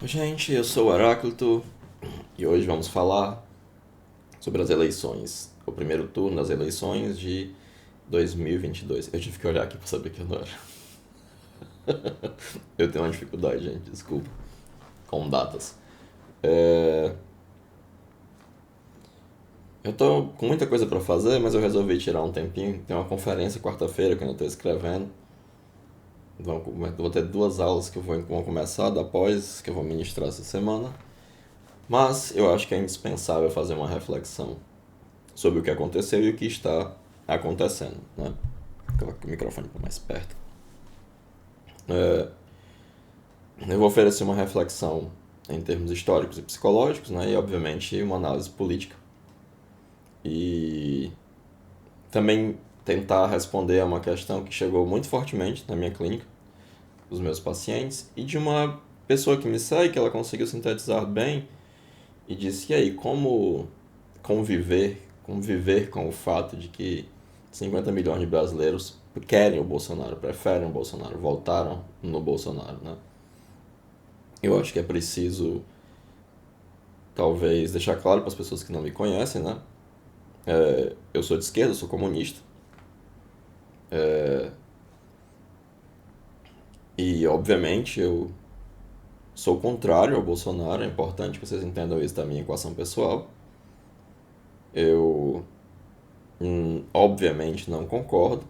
Gente, eu sou o Heráclito e hoje vamos falar sobre as eleições, o primeiro turno das eleições de 2022. Eu tive que olhar aqui para saber que não era. Eu tenho uma dificuldade, gente, desculpa, com datas. É, Eu tô com muita coisa para fazer, mas eu resolvi tirar um tempinho. Tem uma conferência quarta-feira que eu não estou escrevendo. Vou ter duas aulas que vão começar após, que eu vou ministrar essa semana. Mas eu acho que é indispensável fazer uma reflexão sobre o que aconteceu e o que está acontecendo, né? Coloca o microfone para mais perto. É, eu vou oferecer uma reflexão em termos históricos e psicológicos, né? E obviamente uma análise política. E também tentar responder a uma questão que chegou muito fortemente na minha clínica, dos meus pacientes, e de uma pessoa que me segue, que ela conseguiu sintetizar bem e disse: e aí, como conviver com o fato de que 50 milhões de brasileiros querem o Bolsonaro, preferem o Bolsonaro, votaram no Bolsonaro, né? Eu acho que é preciso, talvez, deixar claro para as pessoas que não me conhecem, né? Eu sou de esquerda, sou comunista. E, obviamente, eu sou contrário ao Bolsonaro. É importante que vocês entendam isso da minha equação pessoal. Eu, obviamente, não concordo.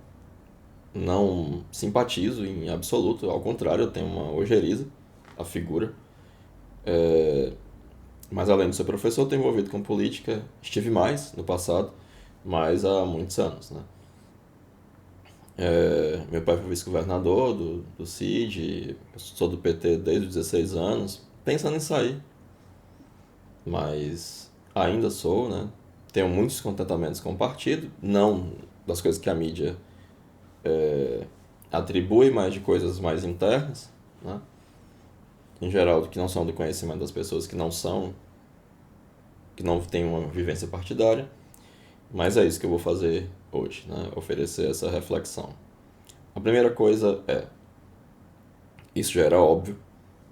Não simpatizo em absoluto. Ao contrário, eu tenho uma ojeriza à figura. Mas além de ser professor, estou envolvido com política. Estive mais no passado, mas há muitos anos, né? Meu pai foi vice-governador do CID, eu sou do PT desde os 16 anos, pensando em sair, mas ainda sou, né? Tenho muitos contentamentos com o partido, não das coisas que a mídia atribui, mas de coisas mais internas, né? Em geral, que não são do conhecimento das pessoas que não têm uma vivência partidária. Mas é isso que eu vou fazer hoje, né? Oferecer essa reflexão. A primeira coisa é, isso já era óbvio,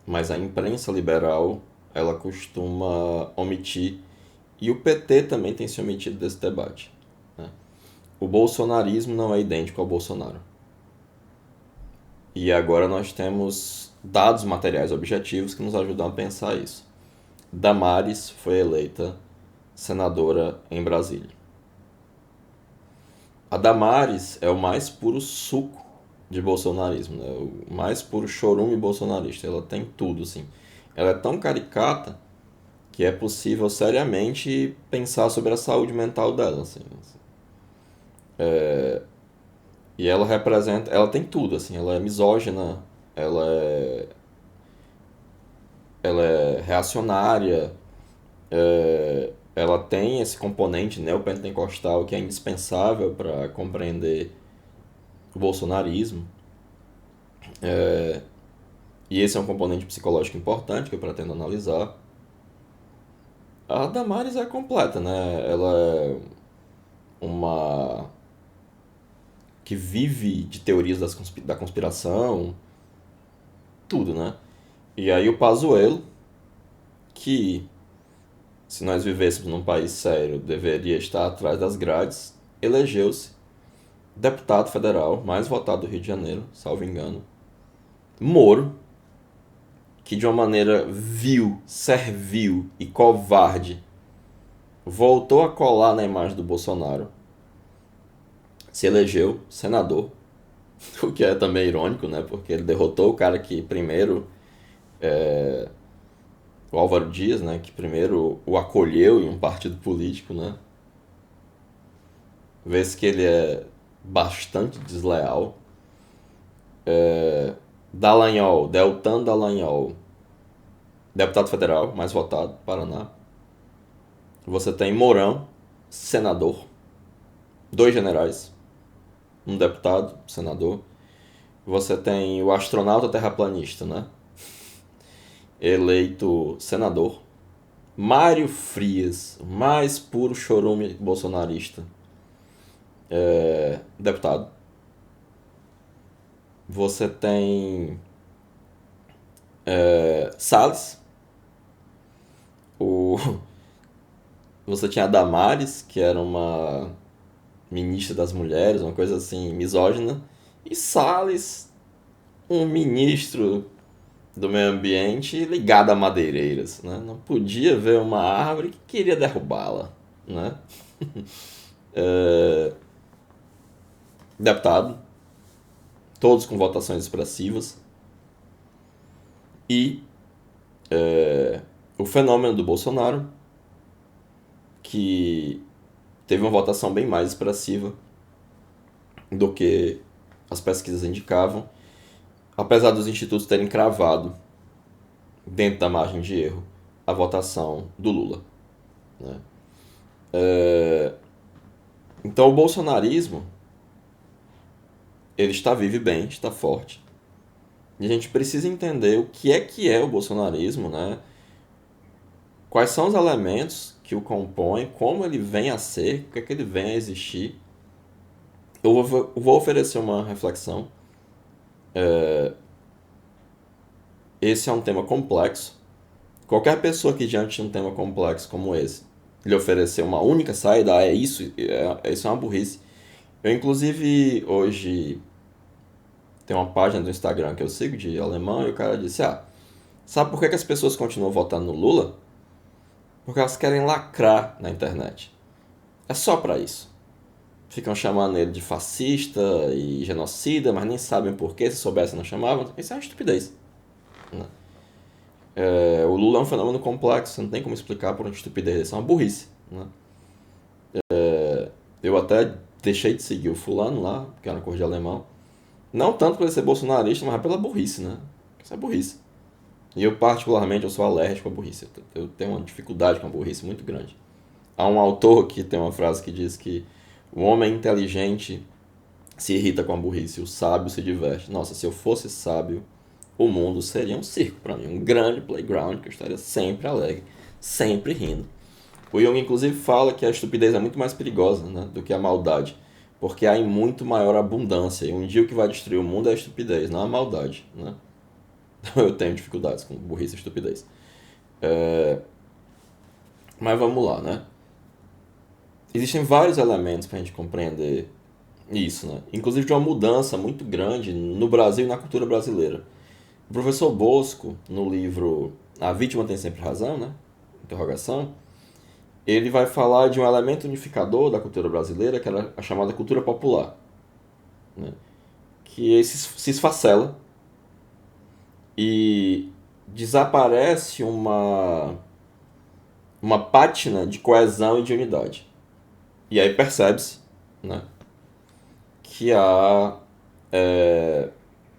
mas a imprensa liberal, ela costuma omitir, e o PT também tem se omitido desse debate, né? O bolsonarismo não é idêntico ao Bolsonaro. E agora nós temos dados materiais objetivos que nos ajudam a pensar isso. Damares foi eleita senadora em Brasília. A Damares é o mais puro suco de bolsonarismo, né? O mais puro chorume bolsonarista. Ela tem tudo, assim. Ela é tão caricata que é possível seriamente pensar sobre a saúde mental dela, assim. E ela representa, ela tem tudo, assim. Ela é misógina, ela é, ela é reacionária, ela tem esse componente neopentecostal que é indispensável para compreender o bolsonarismo. E esse é um componente psicológico importante que eu pretendo analisar. A Damares é completa, né? Ela é uma que vive de teorias da conspiração, tudo, né? E aí o Pazuello, que se nós vivêssemos num país sério, deveria estar atrás das grades, elegeu-se deputado federal mais votado do Rio de Janeiro, salvo engano. Moro, que de uma maneira vil, servil e covarde voltou a colar na imagem do Bolsonaro, se elegeu senador, o que é também irônico, né? Porque ele derrotou o cara que primeiro, o Álvaro Dias, né? Que primeiro o acolheu em um partido político, né? Vê-se que ele é bastante desleal. Dallagnol, Deltan Dallagnol, deputado federal, mais votado, Paraná. Você tem Mourão, senador, dois generais, um deputado, senador. Você tem o astronauta terraplanista, né? Eleito senador. Mário Frias, mais puro chorume bolsonarista, deputado. Você tem Salles, Você tinha a Damares, que era uma ministra das mulheres, uma coisa assim, misógina. E Salles, um ministro do meio ambiente ligado a madeireiras, né? Não podia ver uma árvore que queria derrubá-la, né? Deputado, todos com votações expressivas. E o fenômeno do Bolsonaro, que teve uma votação bem mais expressiva do que as pesquisas indicavam, apesar dos institutos terem cravado, dentro da margem de erro, a votação do Lula, né? Então o bolsonarismo, ele está vivo e bem, está forte. E a gente precisa entender o que é o bolsonarismo, né? Quais são os elementos que o compõem, como ele vem a ser, o que é que ele vem a existir. Eu vou oferecer uma reflexão. Esse é um tema complexo. Qualquer pessoa que diante de um tema complexo como esse lhe oferecer uma única saída, isso é uma burrice. Eu, inclusive, hoje tem uma página do Instagram que eu sigo de alemão e o cara disse: sabe por que as pessoas continuam votando no Lula? Porque elas querem lacrar na internet. É só pra isso. Ficam chamando ele de fascista e genocida, mas nem sabem por que, se soubessem não chamavam. Isso é uma estupidez, né? O Lula é um fenômeno complexo, você não tem como explicar por uma estupidez, isso é uma burrice, né? Eu até deixei de seguir o fulano lá, que era cor de alemão. Não tanto por ele ser bolsonarista, mas pela burrice, né? Isso é burrice. E eu, particularmente, eu sou alérgico à burrice. Eu tenho uma dificuldade com a burrice muito grande. Há um autor que tem uma frase que diz que o homem inteligente se irrita com a burrice, o sábio se diverte. Nossa, se eu fosse sábio, o mundo seria um circo para mim, um grande playground que eu estaria sempre alegre, sempre rindo. O Jung, inclusive, fala que a estupidez é muito mais perigosa, né, do que a maldade, porque há em muito maior abundância. E um dia o que vai destruir o mundo é a estupidez, não a maldade, né? Eu tenho dificuldades com burrice e estupidez. Mas vamos lá, né? Existem vários elementos para a gente compreender isso, né? Inclusive de uma mudança muito grande no Brasil e na cultura brasileira. O professor Bosco, no livro A Vítima Tem Sempre Razão, né? Interrogação, ele vai falar de um elemento unificador da cultura brasileira, que era a chamada cultura popular, né? Que se esfacela e desaparece uma pátina de coesão e de unidade. E aí percebe-se, né, que há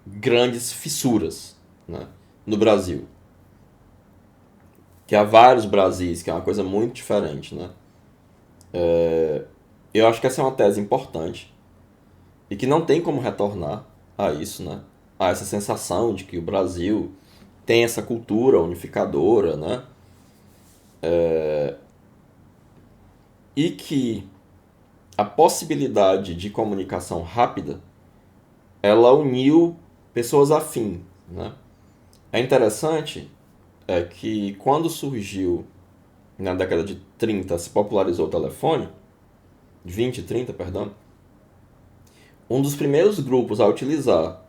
grandes fissuras, né, no Brasil. Que há vários Brasis, que é uma coisa muito diferente, né? Eu acho que essa é uma tese importante e que não tem como retornar a isso, né? A essa sensação de que o Brasil tem essa cultura unificadora, né? E que a possibilidade de comunicação rápida, ela uniu pessoas afins, né? É interessante que quando surgiu, na década de 30, se popularizou o telefone, 20, 30, perdão, um dos primeiros grupos a utilizar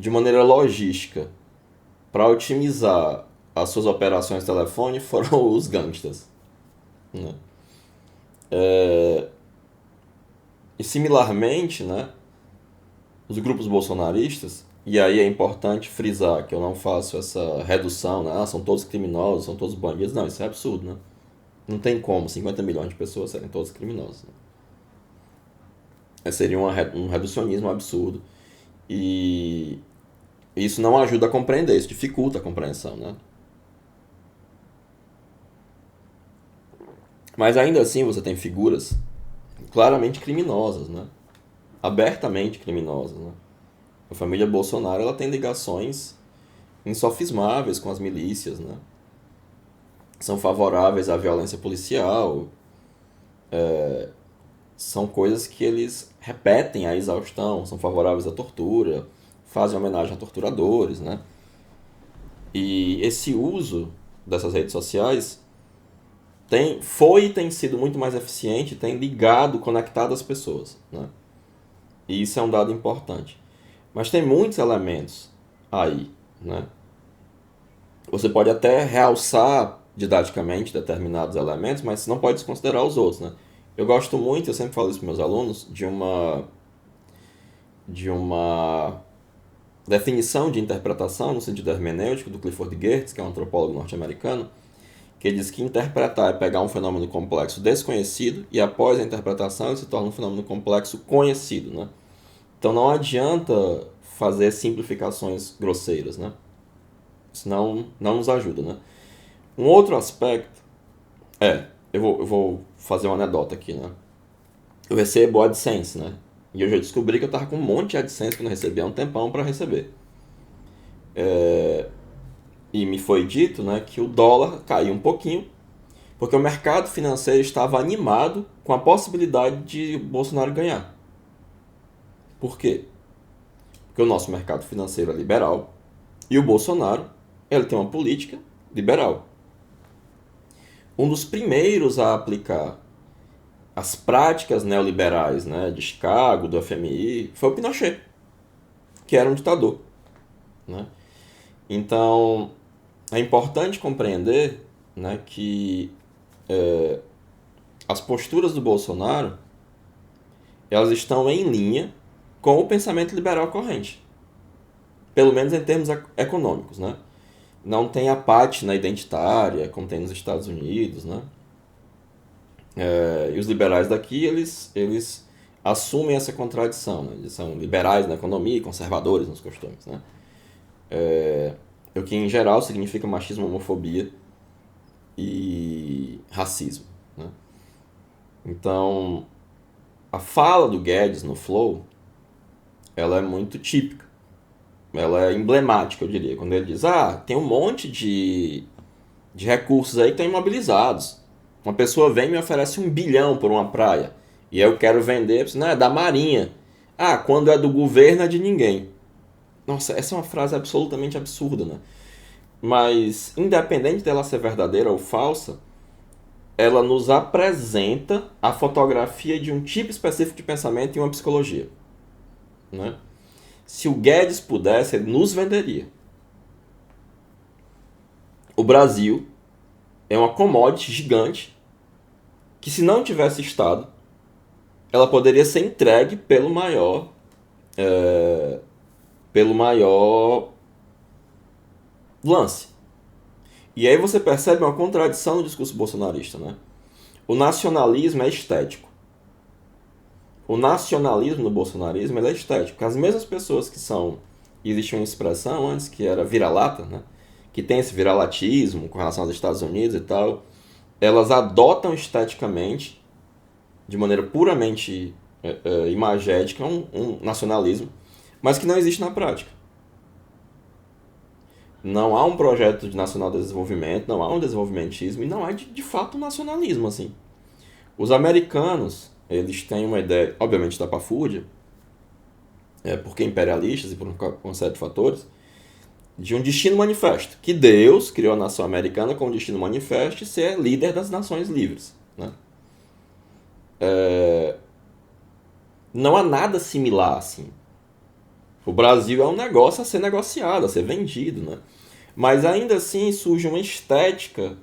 de maneira logística para otimizar as suas operações de telefone foram os gangsters, né? E similarmente, né, os grupos bolsonaristas, e aí é importante frisar que eu não faço essa redução, né? São todos criminosos, são todos bandidos. Não, isso é absurdo, né? Não tem como 50 milhões de pessoas serem todos criminosos, né? Seria um reducionismo absurdo. E isso não ajuda a compreender, isso dificulta a compreensão, né? Mas ainda assim você tem figuras claramente criminosas, né? Abertamente criminosas, né? A família Bolsonaro, ela tem ligações insofismáveis com as milícias, né? São favoráveis à violência policial, são coisas que eles repetem à exaustão, são favoráveis à tortura, fazem homenagem a torturadores, né? E esse uso dessas redes sociais foi e tem sido muito mais eficiente, tem ligado, conectado as pessoas, né? E isso é um dado importante. Mas tem muitos elementos aí, né? Você pode até realçar didaticamente determinados elementos, mas não pode desconsiderar os outros, né? Eu gosto muito, eu sempre falo isso para meus alunos, de uma definição de interpretação no sentido hermenêutico do Clifford Geertz, que é um antropólogo norte-americano, que diz que interpretar é pegar um fenômeno complexo desconhecido e após a interpretação ele se torna um fenômeno complexo conhecido, né? Então não adianta fazer simplificações grosseiras, né? Senão não nos ajuda, né? Um outro aspecto eu vou fazer uma anedota aqui, né? Eu recebo AdSense, né? E eu já descobri que eu tava com um monte de AdSense que eu não recebia há um tempão para receber. E me foi dito, né, que o dólar caiu um pouquinho, porque o mercado financeiro estava animado com a possibilidade de Bolsonaro ganhar. Por quê? Porque o nosso mercado financeiro é liberal e o Bolsonaro, ele tem uma política liberal. Um dos primeiros a aplicar as práticas neoliberais, né, de Chicago, do FMI, foi o Pinochet, que era um ditador, né? Então, é importante compreender, né, que as posturas do Bolsonaro elas estão em linha com o pensamento liberal corrente, pelo menos em termos econômicos, né? Não tem a pátina identitária como tem nos Estados Unidos, né? E os liberais daqui eles assumem essa contradição, né? Eles são liberais na economia e conservadores nos costumes, né? O que em geral significa machismo, homofobia e racismo, né? Então, a fala do Guedes no Flow, ela é muito típica. Ela é emblemática, eu diria. Quando ele diz, tem um monte de recursos aí que estão imobilizados. Uma pessoa vem e me oferece 1 bilhão por uma praia. E eu quero vender, não, é da Marinha. Quando é do governo é de ninguém. Nossa, essa é uma frase absolutamente absurda, né? Mas, independente dela ser verdadeira ou falsa, ela nos apresenta a fotografia de um tipo específico de pensamento e uma psicologia, né? Se o Guedes pudesse, ele nos venderia. O Brasil é uma commodity gigante que, se não tivesse Estado, ela poderia ser entregue pelo maior lance. E aí você percebe uma contradição no discurso bolsonarista, né? O nacionalismo é estético. O nacionalismo no bolsonarismo ele é estético. Porque as mesmas pessoas que são... Existe uma expressão antes que era vira-lata, né? Que tem esse viralatismo com relação aos Estados Unidos e tal. Elas adotam esteticamente, de maneira puramente imagética, um nacionalismo, mas que não existe na prática. Não há um projeto de nacional desenvolvimento, não há um desenvolvimentismo e não há de fato um nacionalismo, assim. Os americanos, eles têm uma ideia, obviamente estapafúrdia, porque imperialistas e por uma série de fatores, de um destino manifesto, que Deus criou a nação americana com um destino manifesto e ser líder das nações livres, né? Não há nada similar assim. O Brasil é um negócio a ser negociado, a ser vendido, né? Mas ainda assim surge uma estética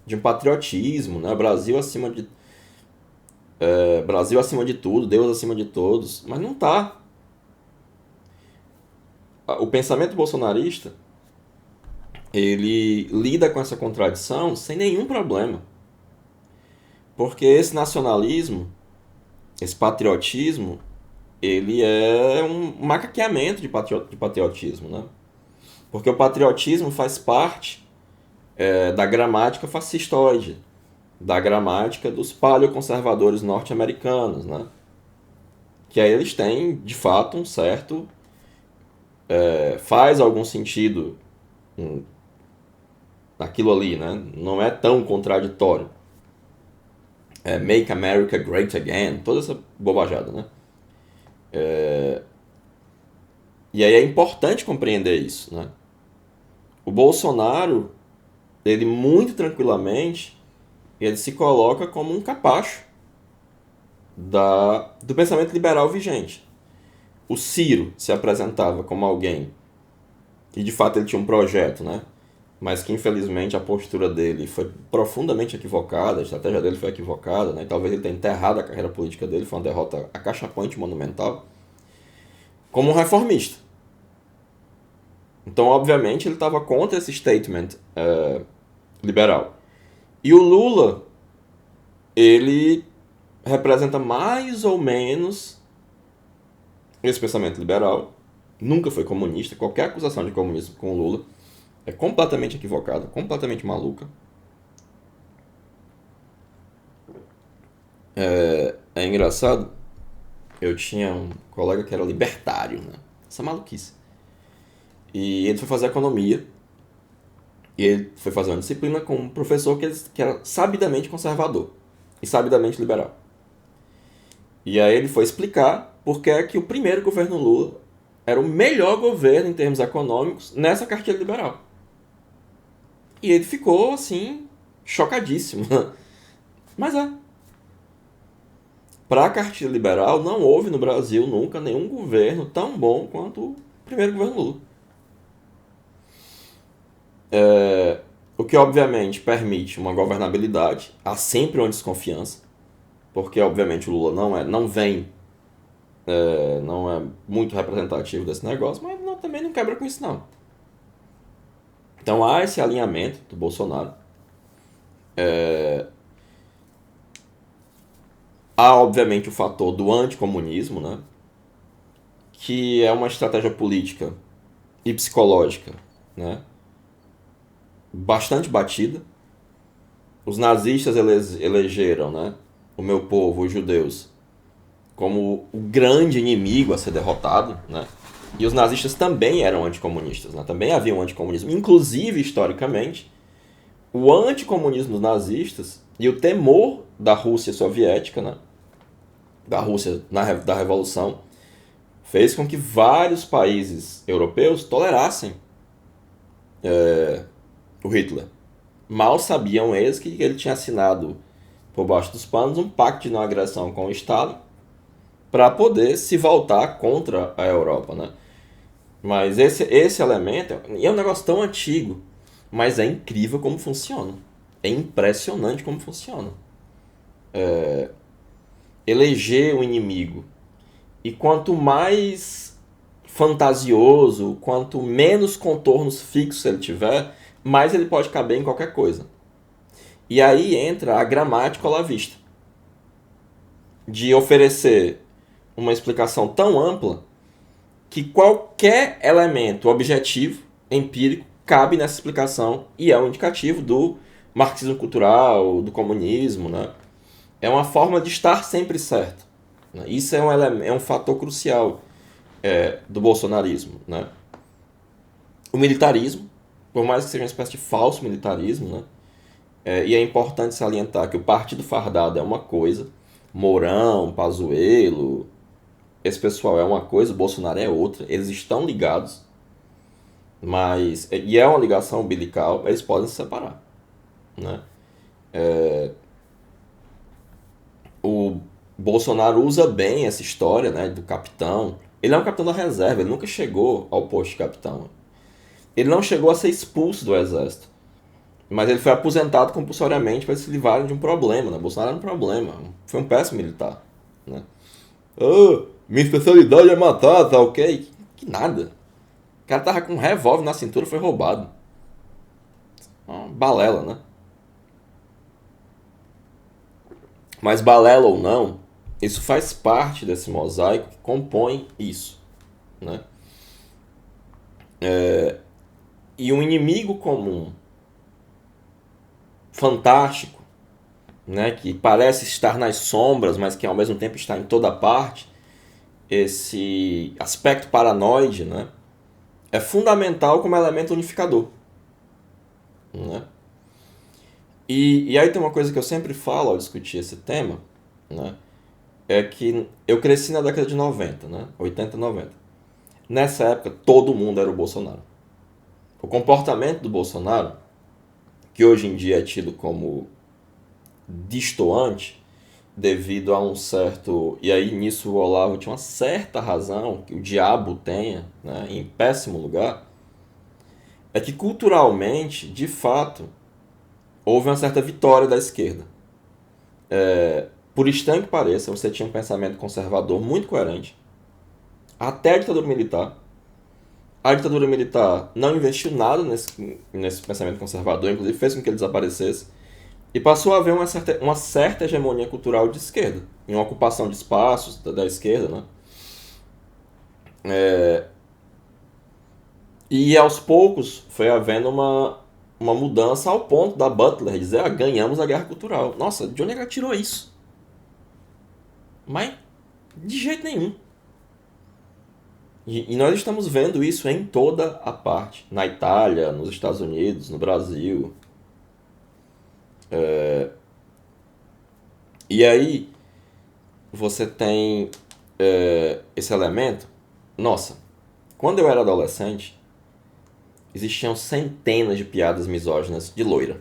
de um patriotismo, né? Brasil acima de tudo, Deus acima de todos, mas não tá. O pensamento bolsonarista ele lida com essa contradição sem nenhum problema, porque esse nacionalismo, esse patriotismo, ele é um macaqueamento de patriotismo, né? Porque o patriotismo faz parte da gramática fascistoide, da gramática dos paleoconservadores norte-americanos, né? Que aí eles têm, de fato, um certo... faz algum sentido naquilo ali, né? Não é tão contraditório. Make America Great Again, toda essa bobajada, né? E aí é importante compreender isso, né? O Bolsonaro, ele muito tranquilamente, ele se coloca como um capacho do pensamento liberal vigente. O Ciro se apresentava como alguém que de fato ele tinha um projeto, né? Mas que infelizmente a postura dele foi profundamente equivocada, a estratégia dele foi equivocada, né? Talvez ele tenha enterrado a carreira política dele, foi uma derrota acachapante, monumental, como um reformista. Então, obviamente, ele estava contra esse statement liberal. E o Lula, ele representa mais ou menos esse pensamento liberal. Nunca foi comunista. Qualquer acusação de comunismo com o Lula é completamente equivocada, completamente maluca. É engraçado, eu tinha um colega que era libertário, né? Essa maluquice. E ele foi fazer economia. E ele foi fazer uma disciplina com um professor que era sabidamente conservador e sabidamente liberal. E aí ele foi explicar por que é que o primeiro governo Lula era o melhor governo em termos econômicos nessa cartilha liberal. E ele ficou, assim, chocadíssimo. Mas para a cartilha liberal, não houve no Brasil nunca nenhum governo tão bom quanto o primeiro governo Lula. O que, obviamente, permite uma governabilidade. Há sempre uma desconfiança, porque, obviamente, o Lula não é muito representativo desse negócio, mas também não quebra com isso, não. Então há esse alinhamento do Bolsonaro. Há, obviamente, o fator do anticomunismo, né? Que é uma estratégia política e psicológica, né? Bastante batida. Os nazistas elegeram, né? O meu povo, os judeus, como o grande inimigo a ser derrotado, né? E os nazistas também eram anticomunistas, né? Também havia um anticomunismo. Inclusive, historicamente, o anticomunismo dos nazistas e o temor da Rússia soviética, né? Da Rússia da Revolução, fez com que vários países europeus tolerassem o Hitler. Mal sabiam eles que ele tinha assinado, por baixo dos panos, um pacto de não agressão com o Stalin para poder se voltar contra a Europa, né? Mas esse elemento é um negócio tão antigo, mas é incrível como funciona. É impressionante como funciona. Eleger um inimigo. E quanto mais fantasioso, quanto menos contornos fixos ele tiver, mais ele pode caber em qualquer coisa. E aí entra a gramática olavista, de oferecer uma explicação tão ampla que qualquer elemento objetivo, empírico, cabe nessa explicação e é um indicativo do marxismo cultural, do comunismo, né? É uma forma de estar sempre certo. Né? Isso é um fator crucial do bolsonarismo. Né? O militarismo, por mais que seja uma espécie de falso militarismo, né? E é importante salientar que o Partido Fardado é uma coisa, Mourão, Pazuello, esse pessoal é uma coisa, o Bolsonaro é outra, eles estão ligados, e é uma ligação umbilical, eles podem se separar. Né? O Bolsonaro usa bem essa história, né, do capitão. Ele é um capitão da reserva, ele nunca chegou ao posto de capitão. Ele não chegou a ser expulso do exército, mas ele foi aposentado compulsoriamente para se livrar de um problema. Né? Bolsonaro era um problema, foi um péssimo militar. Né? Oh, minha especialidade é matar, tá ok? Que nada. O cara tava com um revólver na cintura, foi roubado. Uma balela, né? Mas balela ou não, isso faz parte desse mosaico que compõe isso. Né? E um inimigo comum, fantástico, né, que parece estar nas sombras, mas que ao mesmo tempo está em toda parte, esse aspecto paranoide, né, é fundamental como elemento unificador. Né? E aí tem uma coisa que eu sempre falo ao discutir esse tema, né, é que eu cresci na década de 90, né, 80, 90. Nessa época, todo mundo era o Bolsonaro. O comportamento do Bolsonaro, que hoje em dia é tido como destoante devido a um certo... E aí nisso o Olavo tinha uma certa razão, que o diabo tenha, né, em péssimo lugar, é que culturalmente, de fato, houve uma certa vitória da esquerda. Por estranho que pareça, você tinha um pensamento conservador muito coerente, até a ditadura militar. A ditadura militar não investiu nada nesse pensamento conservador, inclusive fez com que ele desaparecesse. E passou a haver uma certa hegemonia cultural de esquerda, em uma ocupação de espaços da esquerda, né? E aos poucos foi havendo uma mudança ao ponto da Butler dizer: ganhamos a guerra cultural. Nossa, de onde é que ela tirou isso? Mas de jeito nenhum. E nós estamos vendo isso em toda a parte. Na Itália, nos Estados Unidos, no Brasil. E aí você tem esse elemento. Nossa, quando eu era adolescente, existiam centenas de piadas misóginas de loira.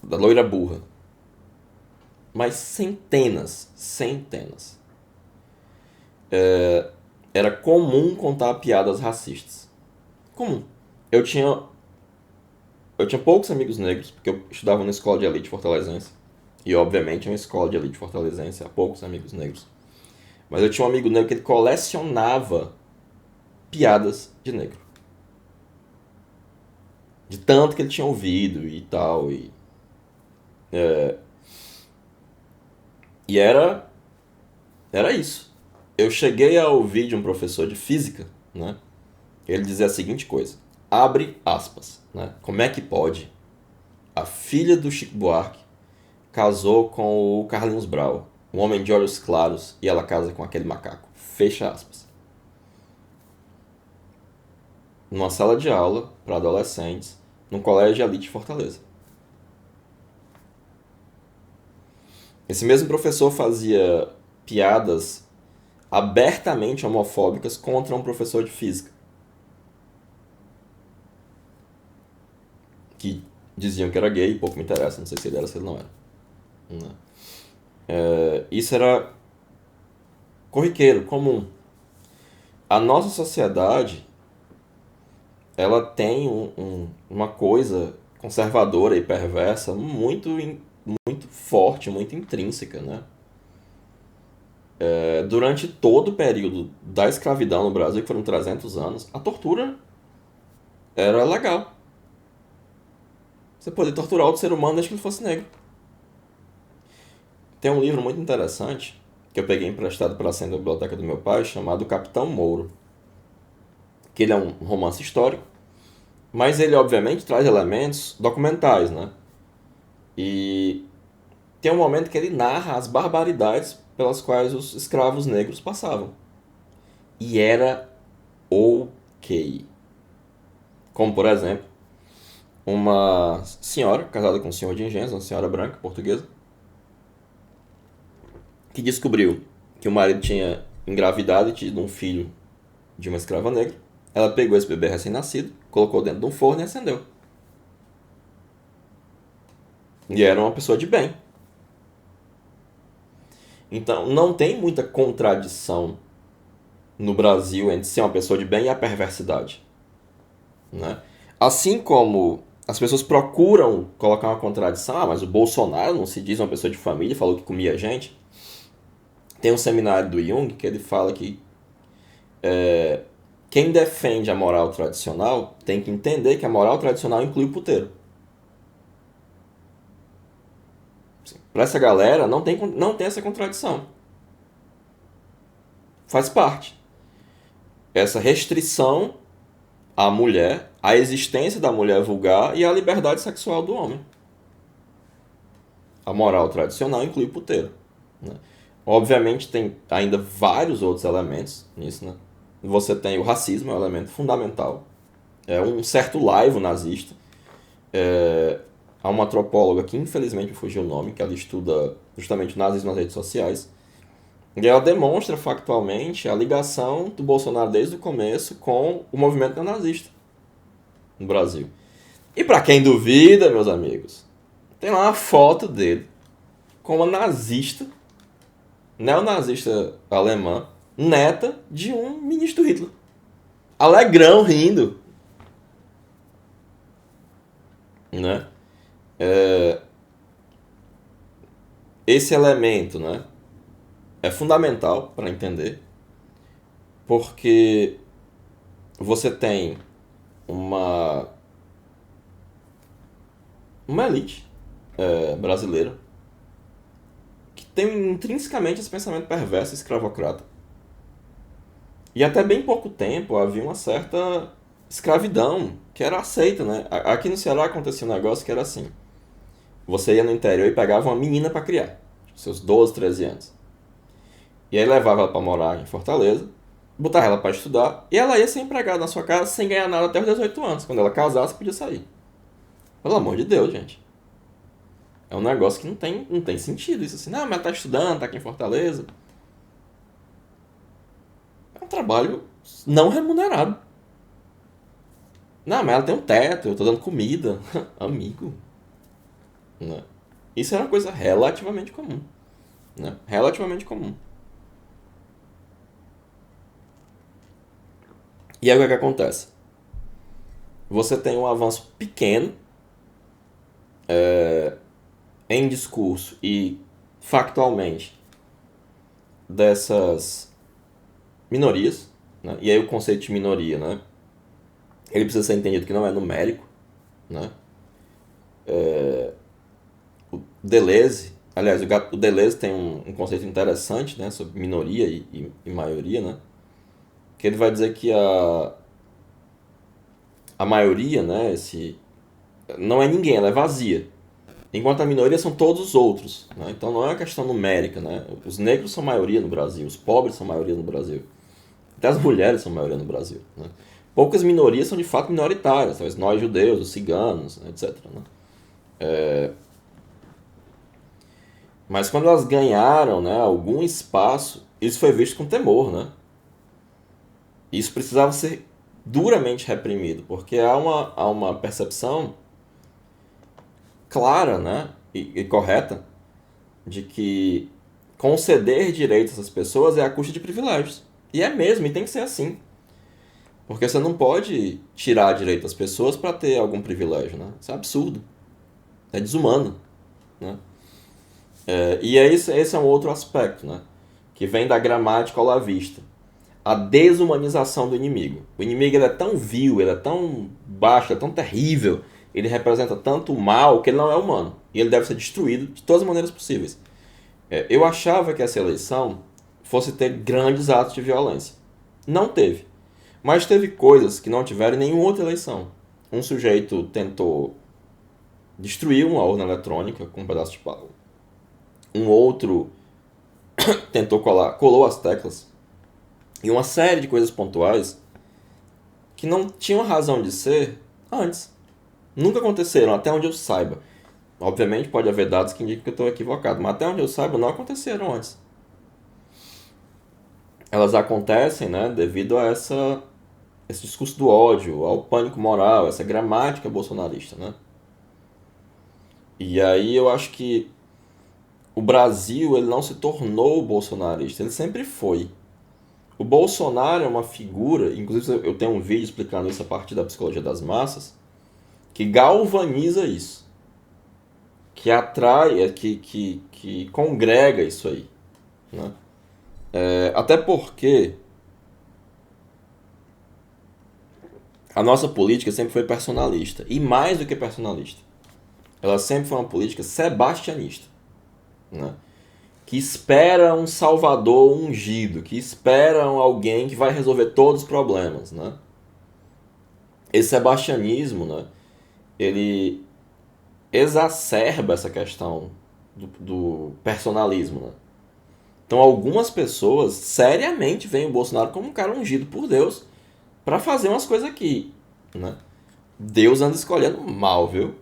Da loira burra. Mas centenas, centenas. Era comum contar piadas racistas. Comum. Eu tinha poucos amigos negros, porque eu estudava numa escola de elite fortalezense. E obviamente é uma escola de elite fortalezense, há poucos amigos negros. Mas eu tinha um amigo negro que ele colecionava piadas de negro. De tanto que ele tinha ouvido e tal. E era isso. Eu cheguei a ouvir de um professor de física, né? Ele dizia a seguinte coisa: abre aspas, né? Como é que pode a filha do Chico Buarque casou com o Carlinhos Brau, um homem de olhos claros, e ela casa com aquele macaco? Fecha aspas. Numa sala de aula para adolescentes, num colégio de elite de Fortaleza. Esse mesmo professor fazia piadas abertamente homofóbicas contra um professor de física, que diziam que era gay, pouco me interessa, não sei se ele era ou se ele não era. Né? Isso era corriqueiro, comum. A nossa sociedade, ela tem uma coisa conservadora e perversa muito forte, muito intrínseca, né? Durante todo o período da escravidão no Brasil, que foram 300 anos, a tortura era legal. Você podia torturar outro ser humano desde que ele fosse negro. Tem um livro muito interessante, que eu peguei emprestado pela senha da biblioteca do meu pai, chamado Capitão Mouro. Que ele é um romance histórico, mas ele obviamente traz elementos documentais, né? E tem um momento que ele narra as barbaridades pelas quais os escravos negros passavam. E era ok. Como, por exemplo, uma senhora casada com um senhor de engenhos, uma senhora branca, portuguesa, que descobriu que o marido tinha engravidado e tido um filho de uma escrava negra. Ela pegou esse bebê recém-nascido, colocou dentro de um forno e acendeu. E era uma pessoa de bem. Então, não tem muita contradição no Brasil entre ser uma pessoa de bem e a perversidade. Né? Assim como as pessoas procuram colocar uma contradição, mas o Bolsonaro não se diz uma pessoa de família, falou que comia gente. Tem um seminário do Jung que ele fala que quem defende a moral tradicional tem que entender que a moral tradicional inclui o puteiro. Para essa galera não tem essa contradição. Faz parte. Essa restrição à mulher, à existência da mulher vulgar e à liberdade sexual do homem. A moral tradicional inclui o puteiro. Né? Obviamente tem ainda vários outros elementos nisso. Né? Você tem o racismo, é um elemento fundamental. É um certo laivo nazista. Há uma antropóloga que infelizmente me fugiu o nome, que ela estuda justamente o nazismo nas redes sociais. E ela demonstra factualmente a ligação do Bolsonaro desde o começo com o movimento neonazista no Brasil. E para quem duvida, meus amigos, tem lá uma foto dele com uma nazista, neonazista alemã, neta de um ministro Hitler. Alegrão, rindo. Né? Esse elemento, né, é fundamental para entender, porque você tem uma elite brasileira que tem intrinsecamente esse pensamento perverso e escravocrata. E até bem pouco tempo havia uma certa escravidão que era aceita, né? Aqui no Ceará acontecia um negócio que era assim. Você ia no interior e pegava uma menina para criar, seus 12, 13 anos. E aí levava ela para morar em Fortaleza, botava ela para estudar, e ela ia ser empregada na sua casa sem ganhar nada até os 18 anos. Quando ela casasse, podia sair. Pelo amor de Deus, gente. É um negócio que não tem sentido isso assim. Não, mas ela tá estudando, tá aqui em Fortaleza. É um trabalho não remunerado. Não, mas ela tem um teto, eu tô dando comida. Amigo. Né? Isso era uma coisa relativamente comum. Né? Relativamente comum. E aí o que acontece? Você tem um avanço pequeno em discurso e factualmente dessas minorias, né? E aí o conceito de minoria, né? Ele precisa ser entendido que não é numérico, né? O Deleuze, aliás, o Deleuze tem um conceito interessante, né, sobre minoria e maioria, né? Que ele vai dizer que a maioria, né, não é ninguém, ela é vazia. Enquanto a minoria são todos os outros. Né? Então não é uma questão numérica. Né? Os negros são maioria no Brasil, os pobres são maioria no Brasil. Até as mulheres são maioria no Brasil. Né? Poucas minorias são de fato minoritárias. Talvez nós judeus, os ciganos, etc. Né? Mas quando elas ganharam, né, algum espaço, isso foi visto com temor. Né? Isso precisava ser duramente reprimido, porque há uma percepção clara, né, e correta de que conceder direitos às pessoas é a custa de privilégios. E é mesmo, e tem que ser assim. Porque você não pode tirar direito às pessoas para ter algum privilégio, né? Isso é absurdo. É desumano. Né? E aí esse é um outro aspecto, né? Que vem da gramática olavista. A desumanização do inimigo. O inimigo ele é tão vil, ele é tão baixo, ele é tão terrível, ele representa tanto mal que ele não é humano. E ele deve ser destruído de todas as maneiras possíveis. Eu achava que essa eleição fosse ter grandes atos de violência. Não teve. Mas teve coisas que não tiveram em nenhuma outra eleição. Um sujeito tentou destruir uma urna eletrônica com um pedaço de pau. Um outro colou as teclas. E uma série de coisas pontuais que não tinham razão de ser antes. Nunca aconteceram, até onde eu saiba. Obviamente pode haver dados que indicam que eu estou equivocado, mas até onde eu saiba não aconteceram antes. Elas acontecem, né, devido a esse discurso do ódio, ao pânico moral, essa gramática bolsonarista, né? E aí eu acho que o Brasil ele não se tornou bolsonarista, ele sempre foi. O Bolsonaro é uma figura, inclusive eu tenho um vídeo explicando isso a partir da psicologia das massas, que galvaniza isso, que atrai, que congrega isso aí. Né? Até porque a nossa política sempre foi personalista, e mais do que personalista. Ela sempre foi uma política sebastianista. Né? Que espera um salvador ungido, que espera alguém que vai resolver todos os problemas, né? Esse sebastianismo, né, ele exacerba essa questão do personalismo, né? Então algumas pessoas seriamente veem o Bolsonaro como um cara ungido por Deus para fazer umas coisas aqui, né? Deus anda escolhendo mal, viu?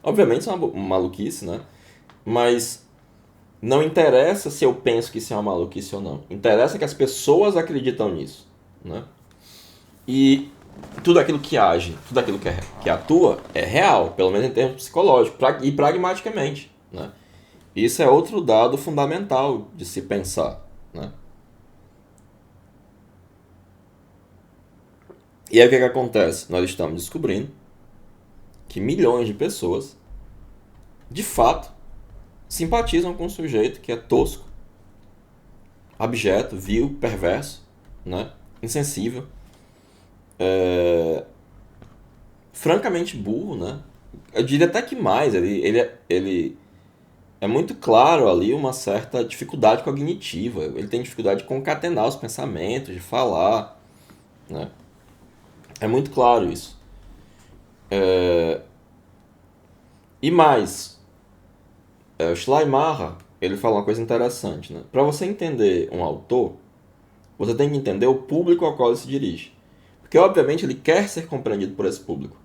Obviamente isso é uma maluquice, né? Mas não interessa se eu penso que isso é uma maluquice ou não. Interessa que as pessoas acreditam nisso. Né? E tudo aquilo que age, tudo aquilo que atua é real, pelo menos em termos psicológicos e pragmaticamente. Né? Isso é outro dado fundamental de se pensar, né? E aí o que que acontece? Nós estamos descobrindo que milhões de pessoas, de fato, simpatizam com um sujeito que é tosco, abjeto, vil, perverso, né? Insensível, francamente burro, né? Eu diria até que mais, ele é muito claro ali uma certa dificuldade cognitiva. Ele tem dificuldade de concatenar os pensamentos, de falar, né? É muito claro isso. E mais, o Schleiermacher, ele fala uma coisa interessante, né? Para você entender um autor, você tem que entender o público ao qual ele se dirige. Porque, obviamente, ele quer ser compreendido por esse público.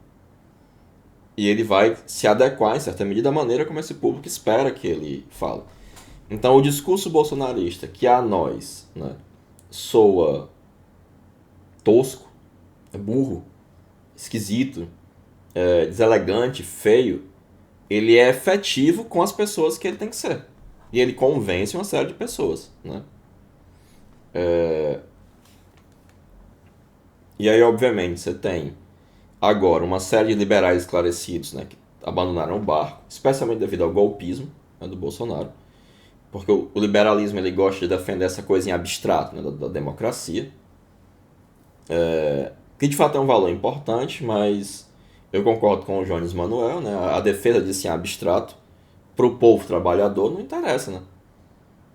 E ele vai se adequar, em certa medida, à maneira como esse público espera que ele fale. Então, o discurso bolsonarista, que a nós, né, soa tosco, burro, esquisito, deselegante, feio, ele é efetivo com as pessoas que ele tem que ser. E ele convence uma série de pessoas, né? E aí, obviamente, você tem agora uma série de liberais esclarecidos, né, que abandonaram o barco, especialmente devido ao golpismo, né, do Bolsonaro, porque o liberalismo ele gosta de defender essa coisa em abstrato, né, da democracia, que de fato é um valor importante, mas eu concordo com o Jones Manuel, né, a defesa disso em abstrato para o povo trabalhador não interessa, né?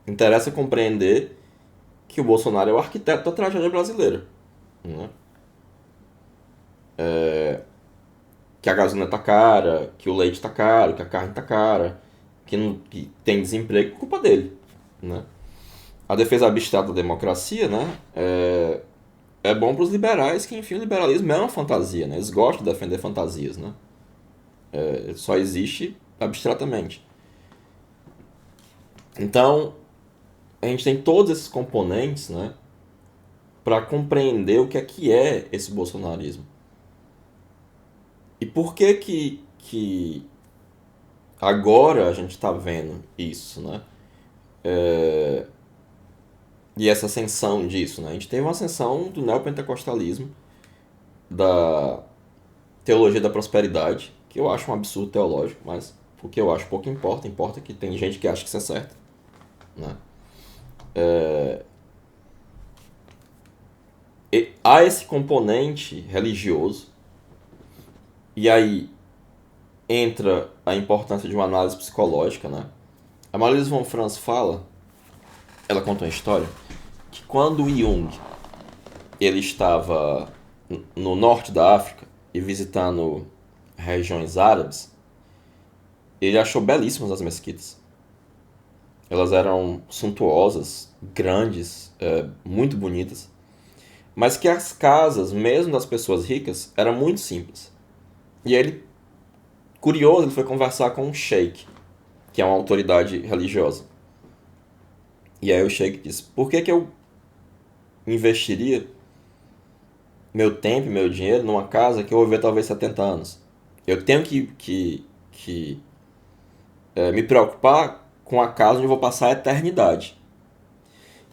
Interessa compreender que o Bolsonaro é o arquiteto da tragédia brasileira, né? Que a gasolina tá cara, que o leite tá caro, que a carne tá cara, que tem desemprego, culpa dele, né? A defesa abstrata da democracia, né, é bom para os liberais, que enfim o liberalismo é uma fantasia, né? Eles gostam de defender fantasias, né? Só existe abstratamente. Então a gente tem todos esses componentes, né, para compreender o que é esse bolsonarismo e por que agora a gente está vendo isso, né? E essa ascensão disso, né? A gente teve uma ascensão do neopentecostalismo, da teologia da prosperidade, que eu acho um absurdo teológico, mas o que eu acho pouco importa, importa que tem gente que acha que isso é certo, né? E há esse componente religioso, e aí entra a importância de uma análise psicológica, né? A Marisa von Franz fala, ela conta uma história, que quando Jung ele estava no norte da África e visitando regiões árabes, ele achou belíssimas as mesquitas. Elas eram suntuosas, grandes, muito bonitas, mas que as casas, mesmo das pessoas ricas, eram muito simples. E ele, curioso, ele foi conversar com um sheik, que é uma autoridade religiosa. E aí o sheik disse: por que eu investiria meu tempo e meu dinheiro numa casa que eu vou viver talvez 70 anos? Eu tenho que me preocupar com a casa onde eu vou passar a eternidade.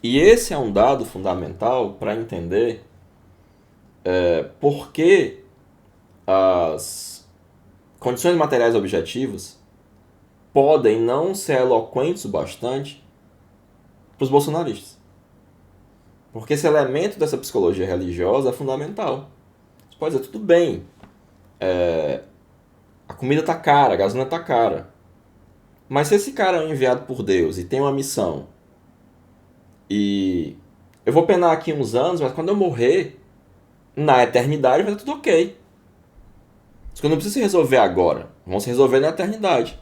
E esse é um dado fundamental para entender por que as condições materiais objetivas podem não ser eloquentes o bastante para os bolsonaristas. Porque esse elemento dessa psicologia religiosa é fundamental. Você pode dizer, tudo bem, a comida tá cara, a gasolina tá cara. Mas se esse cara é um enviado por Deus e tem uma missão, e eu vou penar aqui uns anos, mas quando eu morrer, na eternidade vai estar tudo ok. Isso que eu não preciso resolver agora. Vão se resolver na eternidade.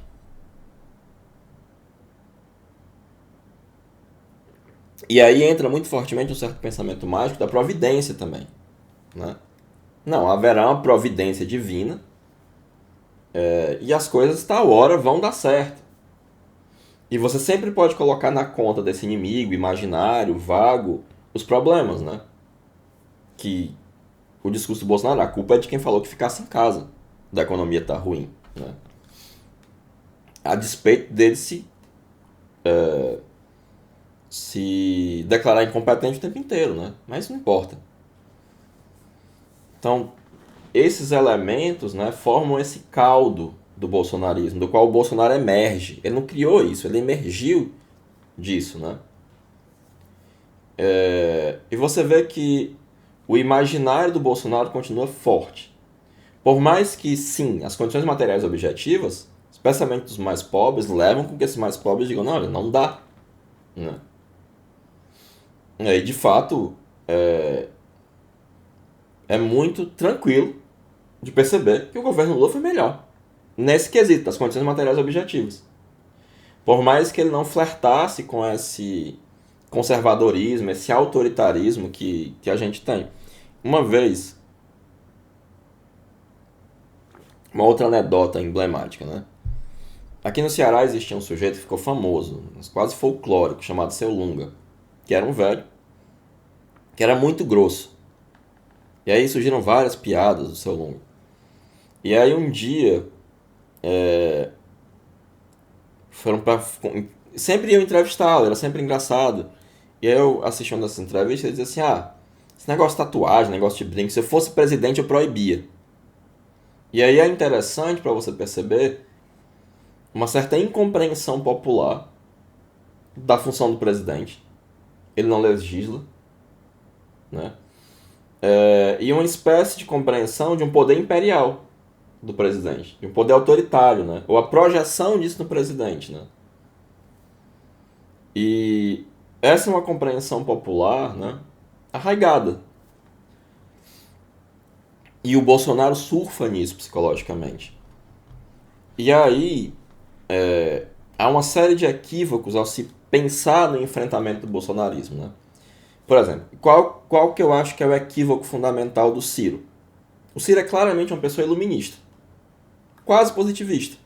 E aí entra muito fortemente um certo pensamento mágico da providência também, né? Não, haverá uma providência divina, e as coisas, tal hora, vão dar certo. E você sempre pode colocar na conta desse inimigo imaginário, vago, os problemas, né? Que o discurso do Bolsonaro, a culpa é de quem falou que ficasse em casa, da economia tá ruim, né? A despeito dele se se declarar incompetente o tempo inteiro, né? Mas isso não importa. Então, esses elementos, né, formam esse caldo do bolsonarismo, do qual o Bolsonaro emerge. Ele não criou isso, ele emergiu disso, né? E você vê que o imaginário do Bolsonaro continua forte. Por mais que, sim, as condições materiais objetivas, especialmente dos mais pobres, levam com que esses mais pobres digam, não, olha, não dá. Né? E de fato, é muito tranquilo de perceber que o governo Lula foi melhor. Nesse quesito, das condições materiais objetivas. Por mais que ele não flertasse com esse conservadorismo, esse autoritarismo que a gente tem. Uma vez, uma outra anedota emblemática, né? Aqui no Ceará existia um sujeito que ficou famoso, quase folclórico, chamado Seu Lunga, que era um velho, que era muito grosso. E aí surgiram várias piadas do Seu Lunga. E aí um dia foram pra, sempre iam entrevistá-lo, era sempre engraçado. E aí eu assisti uma dessas entrevistas e ele dizia assim, esse negócio de tatuagem, negócio de brinco, se eu fosse presidente eu proibia. E aí é interessante para você perceber uma certa incompreensão popular da função do presidente. Ele não legisla, né? E uma espécie de compreensão de um poder imperial do presidente, de um poder autoritário, né? Ou a projeção disso no presidente, né? E essa é uma compreensão popular, né? Arraigada. E o Bolsonaro surfa nisso psicologicamente. E aí há uma série de equívocos ao se pensar no enfrentamento do bolsonarismo, né? Por exemplo, qual que eu acho que é o equívoco fundamental do Ciro? O Ciro é claramente uma pessoa iluminista, quase positivista.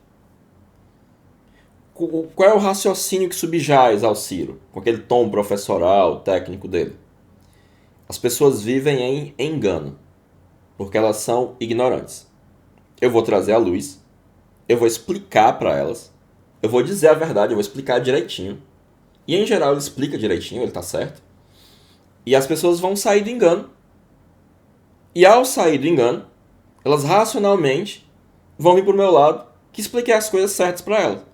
Qual é o raciocínio que subjaz ao Ciro, com aquele tom professoral, técnico dele? As pessoas vivem em engano, porque elas são ignorantes. Eu vou trazer a luz, eu vou explicar para elas, eu vou dizer a verdade, eu vou explicar direitinho. E em geral ele explica direitinho, ele tá certo. E as pessoas vão sair do engano. E ao sair do engano, elas racionalmente vão vir pro meu lado que expliquei as coisas certas para elas.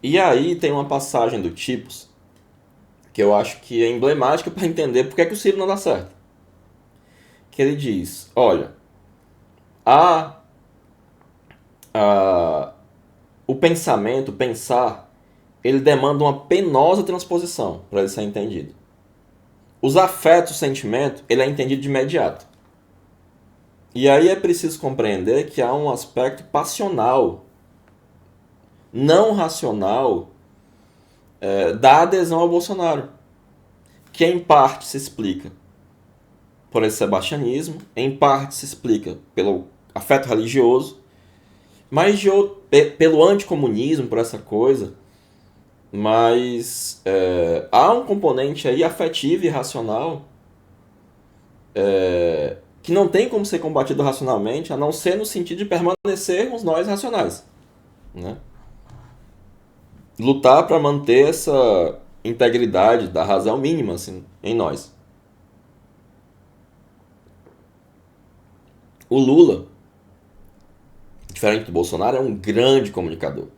E aí tem uma passagem do Tipos que eu acho que é emblemática para entender por que o Ciro não dá certo. Que ele diz, olha, a, a, o pensamento, pensar, ele demanda uma penosa transposição para ele ser entendido. Os afetos, o sentimento, ele é entendido de imediato. E aí é preciso compreender que há um aspecto passional, não racional, da adesão ao Bolsonaro, que em parte se explica por esse sebastianismo, em parte se explica pelo afeto religioso, mas pelo anticomunismo, por essa coisa, mas há um componente aí afetivo e racional que não tem como ser combatido racionalmente, a não ser no sentido de permanecermos nós racionais, né? Lutar para manter essa integridade da razão mínima assim, em nós. O Lula, diferente do Bolsonaro, é um grande comunicador.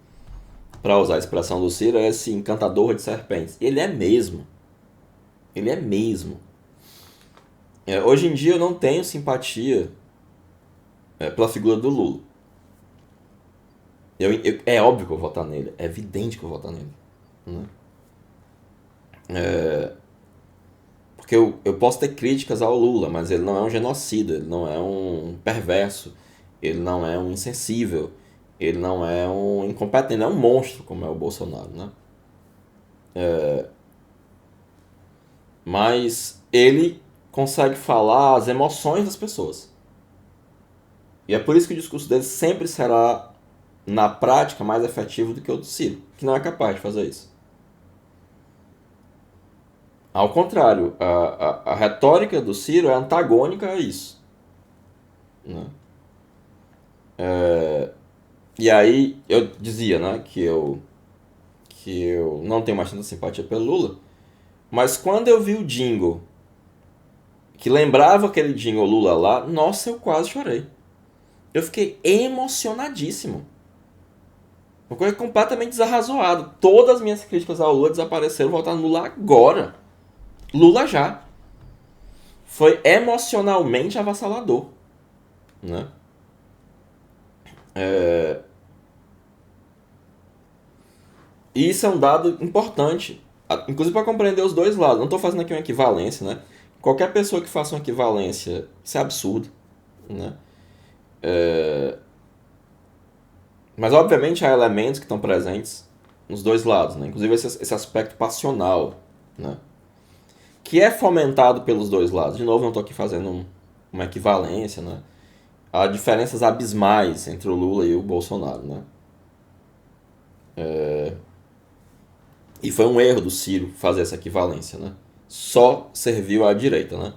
Para usar a expressão do Ciro, é esse encantador de serpentes. Ele é mesmo. Ele é mesmo. Hoje em dia eu não tenho simpatia pela figura do Lula. É óbvio que eu vou votar nele. É evidente que eu vou votar nele. Né? Porque eu posso ter críticas ao Lula, mas ele não é um genocida, ele não é um perverso, ele não é um insensível, ele não é um incompetente, ele é um monstro como é o Bolsonaro, né? Mas ele consegue falar as emoções das pessoas. E é por isso que o discurso dele sempre será, na prática, mais efetivo do que o do Ciro, que não é capaz de fazer isso. Ao contrário, a retórica do Ciro é antagônica a isso. Né? E aí eu dizia, né, que eu não tenho mais tanta simpatia pelo Lula, mas quando eu vi o jingle, que lembrava aquele jingle Lula lá, nossa, eu quase chorei. Eu fiquei emocionadíssimo. Uma coisa completamente desarrazoada. Todas as minhas críticas ao Lula desapareceram, voltaram no Lula agora. Lula já. Foi emocionalmente avassalador, né? E isso é um dado importante, inclusive para compreender os dois lados. Não estou fazendo aqui uma equivalência, né? Qualquer pessoa que faça uma equivalência, isso é absurdo, né? Mas obviamente há elementos que estão presentes nos dois lados, né? Inclusive esse aspecto passional, né? Que é fomentado pelos dois lados. De novo, não estou aqui fazendo uma equivalência, né? Há diferenças abismais entre o Lula e o Bolsonaro, né? E foi um erro do Ciro fazer essa equivalência, né? Só serviu à direita, né?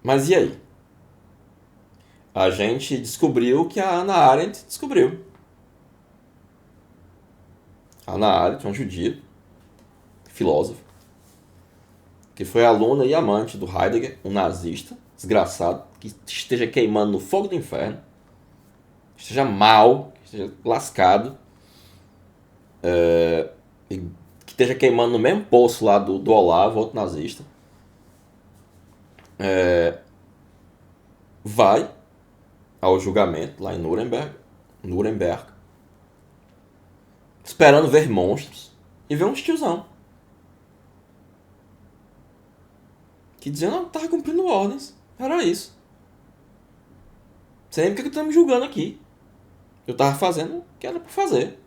Mas e aí? A gente descobriu o que a Hannah Arendt descobriu. A Hannah Arendt, uma judia, filósofa, que foi aluna e amante do Heidegger, um nazista, desgraçado, que esteja queimando no fogo do inferno, que esteja mal, que esteja lascado, e que esteja queimando no mesmo poço lá do Olavo, outro nazista, vai ao julgamento lá em Nuremberg, esperando ver monstros, e vê uns tiozão que diziam, não, tava cumprindo ordens, era isso. Não sei nem porque eu tô me julgando aqui. Eu tava fazendo o que era pra fazer.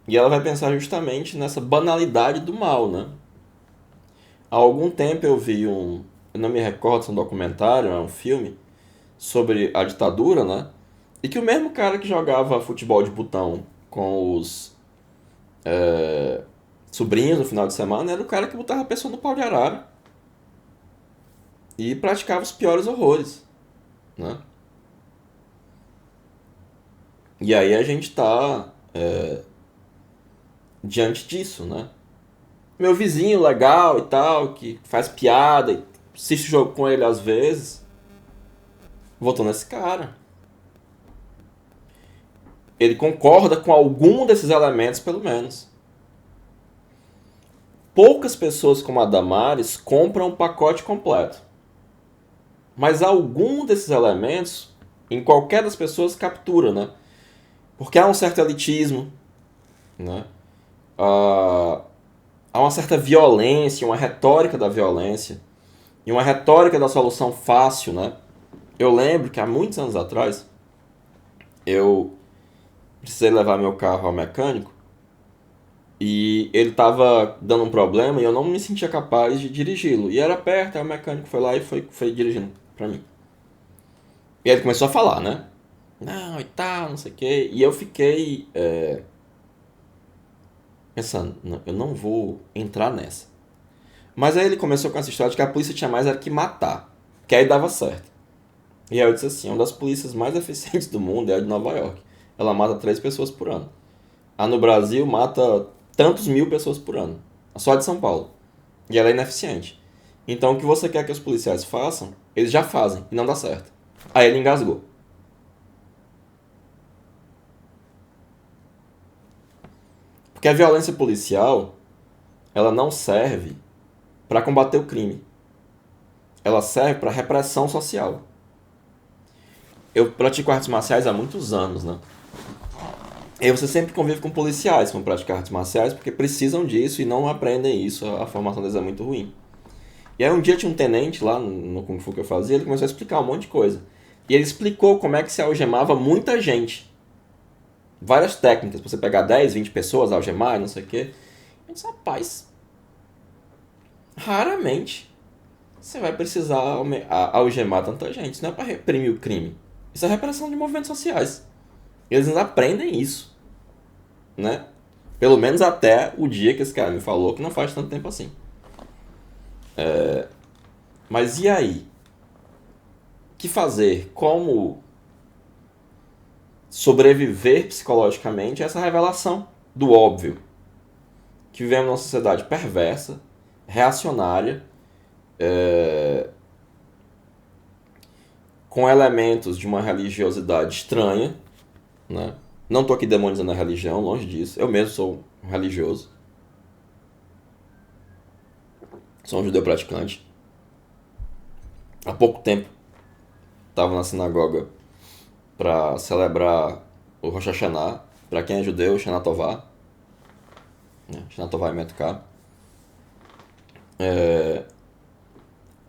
E ela vai pensar justamente nessa banalidade do mal, né? Há algum tempo eu vi eu não me recordo se é um documentário, é um filme, sobre a ditadura, né? E que o mesmo cara que jogava futebol de botão com os sobrinhos no final de semana era o cara que botava a pessoa no pau de arara e praticava os piores horrores, né? E aí a gente tá diante disso, né? Meu vizinho legal e tal, que faz piada e assiste o jogo com ele às vezes, votou nesse cara. Ele concorda com algum desses elementos, pelo menos. Poucas pessoas como a Damares compram o pacote completo. Mas algum desses elementos, em qualquer das pessoas, captura, né? Porque há um certo elitismo, né? Há uma certa violência, uma retórica da violência e uma retórica da solução fácil, né? Eu lembro que há muitos anos atrás eu precisei levar meu carro ao mecânico e ele estava dando um problema e eu não me sentia capaz de dirigi-lo. E era perto, aí o mecânico foi lá e foi dirigindo para mim. E aí ele começou a falar, né? Não, e tal, não sei o quê. E eu fiquei pensando, não, eu não vou entrar nessa. Mas aí ele começou com essa história de que a polícia tinha mais era que matar. Que aí dava certo. E aí eu disse assim, uma das polícias mais eficientes do mundo é a de Nova York. Ela mata 3 pessoas por ano. A no Brasil mata tantos mil pessoas por ano. Só a de São Paulo. E ela é ineficiente. Então o que você quer que os policiais façam, eles já fazem e não dá certo. Aí ele engasgou. Porque a violência policial, ela não serve para combater o crime. Ela serve para repressão social. Eu pratico artes marciais há muitos anos, né? E aí você sempre convive com policiais que vão praticar artes marciais porque precisam disso e não aprendem isso, a formação deles é muito ruim. E aí um dia tinha um tenente lá no Kung Fu que eu fazia, ele começou a explicar um monte de coisa. E ele explicou como é que se algemava muita gente. Várias técnicas, pra você pegar 10, 20 pessoas, algemar, não sei o quê. Eu disse, rapaz, raramente você vai precisar algemar tanta gente. Isso não é para reprimir o crime. Isso é repressão de movimentos sociais. Eles não aprendem isso, né? Pelo menos até o dia que esse cara me falou, que não faz tanto tempo assim. Mas e aí? O que fazer? Como sobreviver psicologicamente a essa revelação do óbvio. Que vivemos numa sociedade perversa, reacionária, com elementos de uma religiosidade estranha, né? Não estou aqui demonizando a religião, longe disso. Eu mesmo sou um religioso. Sou um judeu praticante. Há pouco tempo estava na sinagoga para celebrar o Rosh Hashanah. Para quem é judeu, Shana Tová. Shana Tová e Metká.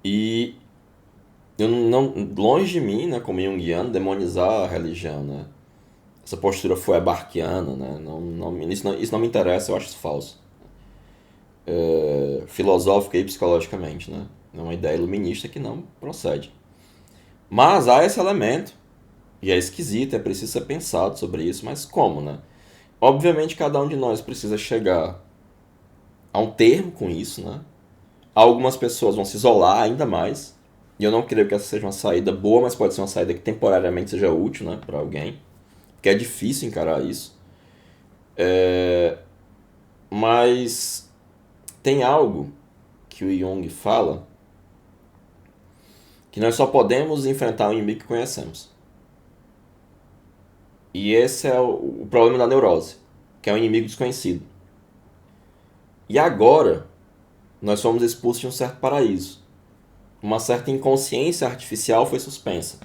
E eu não, longe de mim, né, como junguiano, demonizar a religião, né? Essa postura fuebarquiana, né? Isso não me interessa, eu acho isso falso. Filosófica e psicologicamente, né? É uma ideia iluminista que não procede. Mas há esse elemento, e é esquisito, é preciso ser pensado sobre isso, mas como, né? Obviamente cada um de nós precisa chegar a um termo com isso, né? Algumas pessoas vão se isolar ainda mais, e eu não creio que essa seja uma saída boa, mas pode ser uma saída que temporariamente seja útil, né, para alguém, porque é difícil encarar isso. Mas tem algo que o Jung fala que nós só podemos enfrentar o inimigo que conhecemos. E esse é o problema da neurose, que é um inimigo desconhecido. E agora nós somos expulsos de um certo paraíso. Uma certa inconsciência artificial foi suspensa.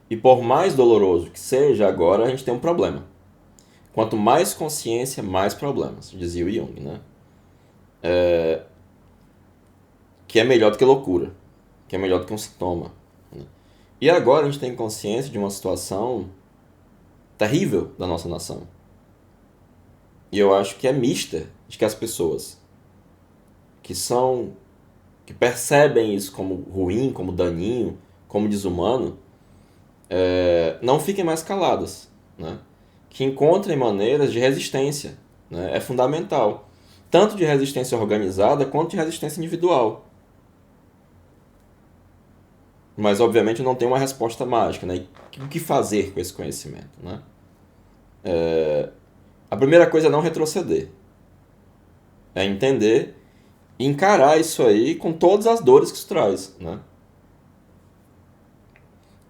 E por mais doloroso que seja, agora a gente tem um problema. Quanto mais consciência, mais problemas, dizia o Jung, né? Que é melhor do que loucura, que é melhor do que um sintoma. Né? E agora a gente tem consciência de uma situação terrível da nossa nação. E eu acho que é mista de que as pessoas que percebem isso como ruim, como daninho, como desumano, não fiquem mais caladas, né? Que encontrem maneiras de resistência, né? É fundamental, tanto de resistência organizada quanto de resistência individual. Mas obviamente não tem uma resposta mágica, né? E o que fazer com esse conhecimento, né? A primeira coisa é não retroceder, é entender e encarar isso aí com todas as dores que isso traz, né?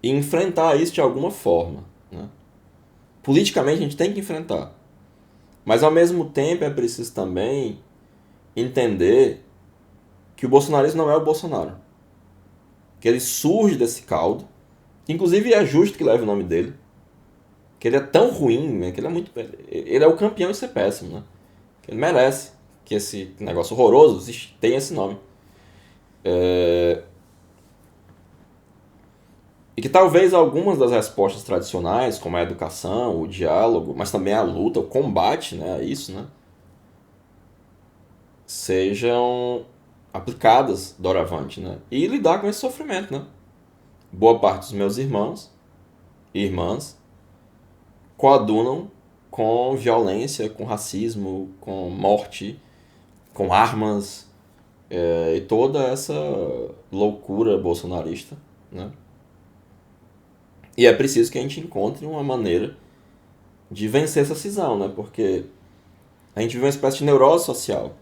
E enfrentar isso de alguma forma, né? Politicamente a gente tem que enfrentar, mas ao mesmo tempo é preciso também entender que o bolsonarismo não é o Bolsonaro, que ele surge desse caldo, que inclusive é justo que leve o nome dele, que ele é tão ruim, né, que ele é o campeão de ser péssimo, né? Que ele merece que esse negócio horroroso tenha esse nome. E que talvez algumas das respostas tradicionais, como a educação, o diálogo, mas também a luta, o combate, né, a isso, né, sejam aplicadas doravante, né? E lidar com esse sofrimento, né? Boa parte dos meus irmãos e irmãs coadunam com violência, com racismo, com morte, com armas, e toda essa loucura bolsonarista, né? E é preciso que a gente encontre uma maneira de vencer essa cisão, né? Porque a gente vive uma espécie de neurose social,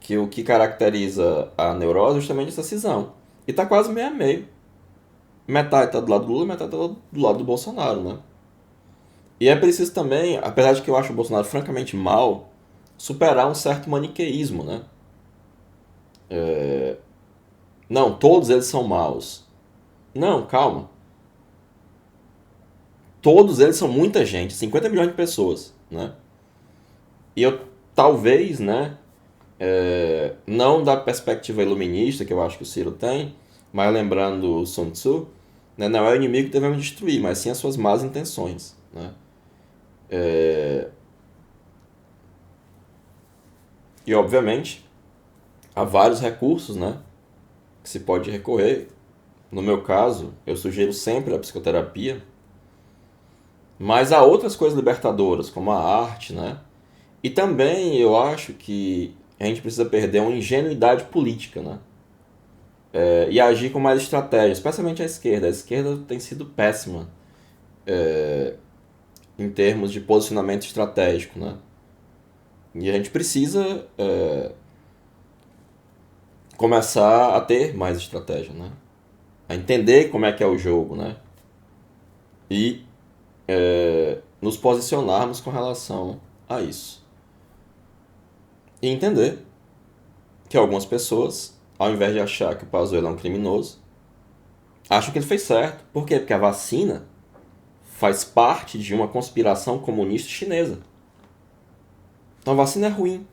que o que caracteriza a neurose é justamente essa cisão. E tá quase meio a meio. Metade tá do lado do Lula, metade tá do lado do Bolsonaro, né? E é preciso também, apesar de que eu acho o Bolsonaro francamente mal, superar um certo maniqueísmo, né? Não, todos eles são maus. Não, calma. Todos eles são muita gente, 50 milhões de pessoas, né? E eu talvez, né, não da perspectiva iluminista que eu acho que o Ciro tem, mas lembrando o Sun Tzu, né, não é o inimigo que devemos destruir, mas sim as suas más intenções, né? E obviamente há vários recursos, né, que se pode recorrer. No meu caso, eu sugiro sempre a psicoterapia, mas há outras coisas libertadoras, como a arte, né? E também eu acho que a gente precisa perder uma ingenuidade política, né? E agir com mais estratégia, especialmente a esquerda. A esquerda tem sido péssima em termos de posicionamento estratégico, né? E a gente precisa começar a ter mais estratégia, né? A entender como é que é o jogo, né? E nos posicionarmos com relação a isso. E entender que algumas pessoas, ao invés de achar que o Pazuello é um criminoso, acham que ele fez certo. Por quê? Porque a vacina faz parte de uma conspiração comunista chinesa. Então a vacina é ruim.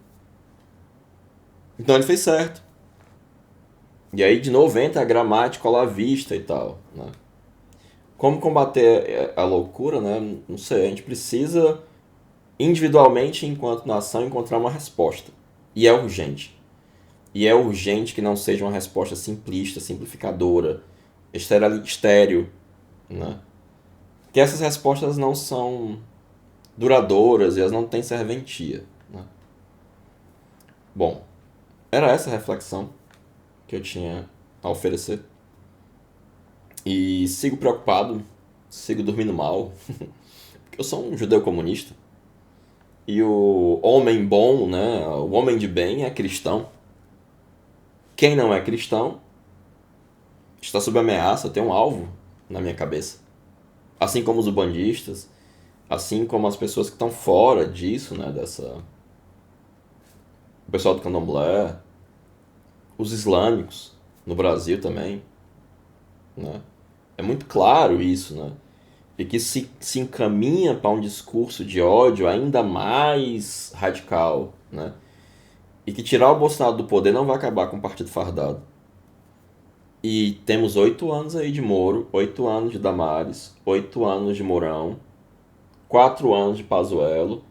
Então ele fez certo. E aí, de novo, entra a gramática olavista e tal, né? Como combater a loucura, né? Não sei, a gente precisa individualmente, enquanto nação, encontrar uma resposta. E é urgente. E é urgente que não seja uma resposta simplista, simplificadora, estéril, né? Que essas respostas não são duradouras e elas não têm serventia, né? Bom, era essa a reflexão que eu tinha a oferecer. E sigo preocupado, sigo dormindo mal, porque eu sou um judeu comunista. E o homem bom, né, o homem de bem é cristão. Quem não é cristão está sob ameaça, tem um alvo na minha cabeça. Assim como os ubandistas, assim como as pessoas que estão fora disso, né, o pessoal do candomblé, os islâmicos, no Brasil também, né? É muito claro isso, né? E que se encaminha para um discurso de ódio ainda mais radical, né? E que tirar o Bolsonaro do poder não vai acabar com o partido fardado. E temos 8 anos aí de Moro, 8 anos de Damares, 8 anos de Mourão, 4 anos de Pazuello,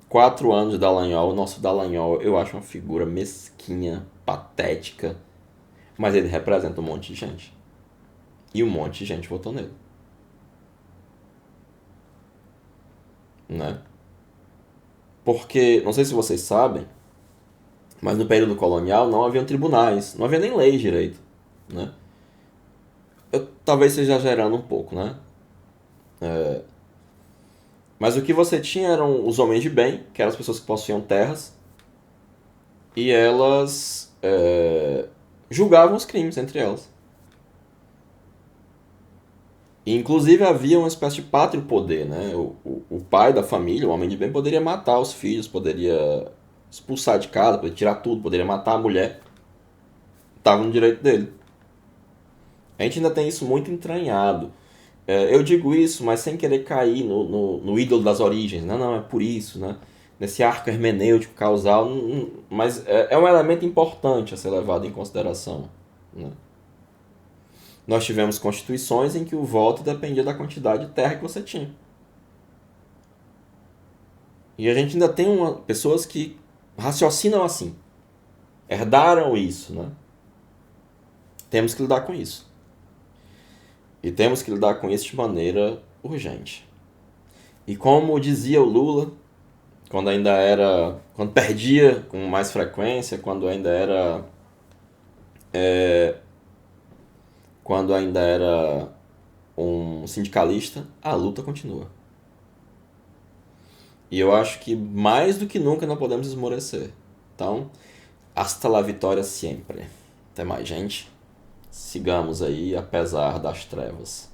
4 anos de Dallagnol. Nosso Dallagnol eu acho uma figura mesquinha, patética, mas ele representa um monte de gente. E um monte de gente votou nele, né? Porque, não sei se vocês sabem, mas no período colonial não haviam tribunais, não havia nem lei direito, né? Eu talvez esteja exagerando um pouco, né? Mas o que você tinha eram os homens de bem, que eram as pessoas que possuíam terras, e elas julgavam os crimes entre elas. E, inclusive havia uma espécie de pátrio poder, né? O pai da família, o homem de bem, poderia matar os filhos, poderia expulsar de casa, poderia tirar tudo, poderia matar a mulher. Estava no direito dele. A gente ainda tem isso muito entranhado. Eu digo isso, mas sem querer cair no ídolo das origens. Não, não, é por isso, né? Nesse arco hermenêutico causal. Mas é um elemento importante a ser levado em consideração, né? Nós tivemos constituições em que o voto dependia da quantidade de terra que você tinha. E a gente ainda tem pessoas que raciocinam assim. Herdaram isso, né? Temos que lidar com isso. E temos que lidar com isso de maneira urgente. E como dizia o Lula, quando perdia com mais frequência, quando ainda era um sindicalista, a luta continua. E eu acho que mais do que nunca não podemos esmorecer. Então, hasta la vitória sempre. Até mais, gente. Sigamos aí, apesar das trevas.